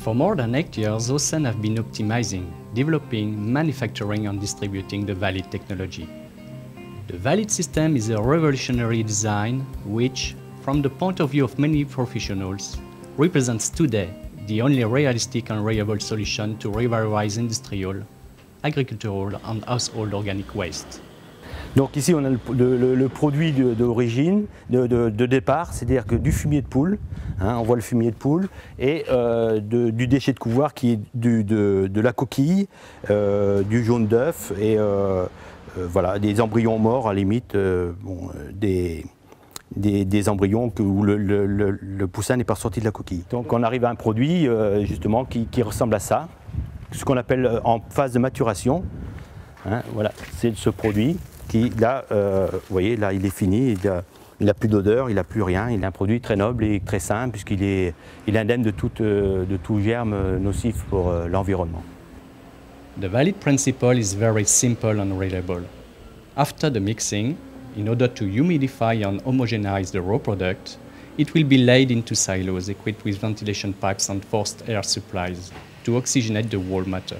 For more than 8 years, Ocen have been optimizing, developing, manufacturing and distributing the Valid technology. The Valid system is a revolutionary design which, from the point of view of many professionals, represents today the only realistic and reliable solution to revalorize industrial, agricultural and household organic waste. Donc ici on a le produit d'origine, de départ, c'est-à-dire que du fumier de poule, hein, on voit le fumier de poule, et du déchet de couvoir qui est de la coquille, du jaune d'œuf et voilà, des embryons morts à la limite, des embryons où le poussin n'est pas sorti de la coquille. Donc on arrive à un produit justement qui ressemble à ça, ce qu'on appelle en phase de maturation. Hein, voilà, c'est ce produit qui, là, vous voyez, là il est fini, il n'a plus d'odeur, il n'a plus rien, il est un produit très noble et très sain puisqu'il est indemne de tout germe nocif pour l'environnement. The Valid principle is very simple and reliable. After the mixing, in order to humidify and homogenize the raw product, it will be laid into silos equipped with ventilation pipes and forced air supplies to oxygenate the whole matter.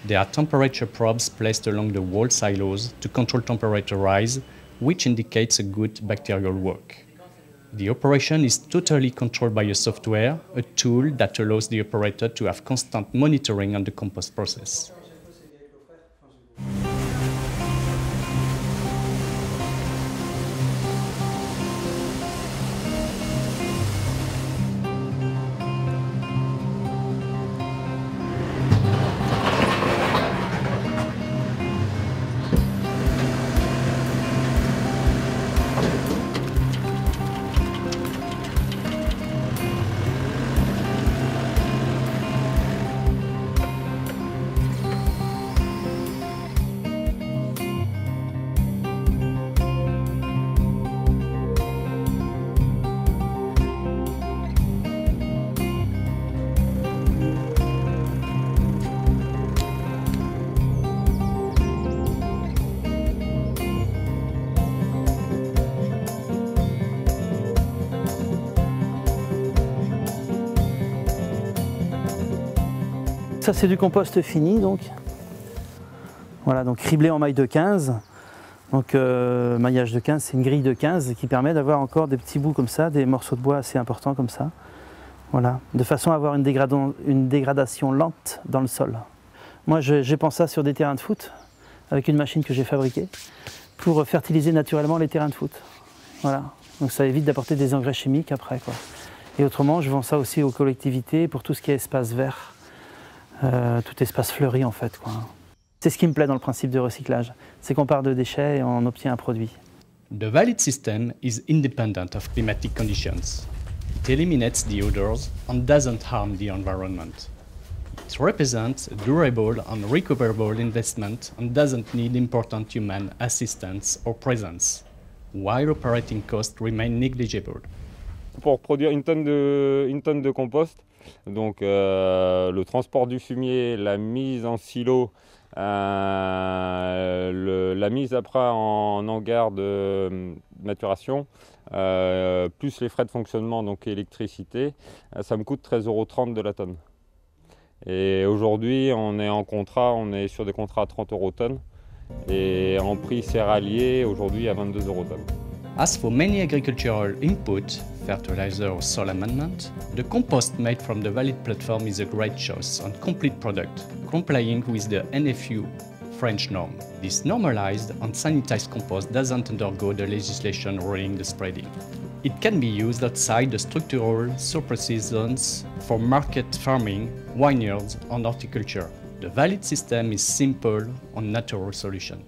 There are temperature probes placed along the wall silos to control temperature rise, which indicates a good bacterial work. The operation is totally controlled by a software, a tool that allows the operator to have constant monitoring on the compost process. Ça c'est du compost fini donc. Voilà, donc criblé en maille de 15. Donc maillage de 15, c'est une grille de 15 qui permet d'avoir encore des petits bouts comme ça, des morceaux de bois assez importants comme ça. Voilà, de façon à avoir une dégradation lente dans le sol. Moi j'ai pensé ça sur des terrains de foot avec une machine que j'ai fabriquée pour fertiliser naturellement les terrains de foot. Voilà, donc ça évite d'apporter des engrais chimiques après, quoi. Et autrement, je vends ça aussi aux collectivités pour tout ce qui est espace vert. Tout espace fleuri en fait, quoi. C'est ce qui me plaît dans le principe de recyclage, c'est qu'on part de déchets et on obtient un produit. The Valid system is independent of climatic conditions. It eliminates the odors and doesn't harm the environment. It represents a durable and recoverable investment and doesn't need important human assistance or presence, while operating costs remain negligible. Pour produire une tonne de compost, donc le transport du fumier, la mise en silo, la mise après en hangar de maturation, plus les frais de fonctionnement, donc électricité, ça me coûte 13,30 € de la tonne. Et aujourd'hui, on est sur des contrats à 30 € tonne et en prix céréalier, aujourd'hui à 22 € tonne. As for many agricultural input, fertilizer or soil amendment, the compost made from the Valid platform is a great choice and complete product, complying with the NFU French norm. This normalized and sanitized compost doesn't undergo the legislation ruling the spreading. It can be used outside the structural surfaces zones for market farming, vineyards and horticulture. The Valid system is simple and natural solution.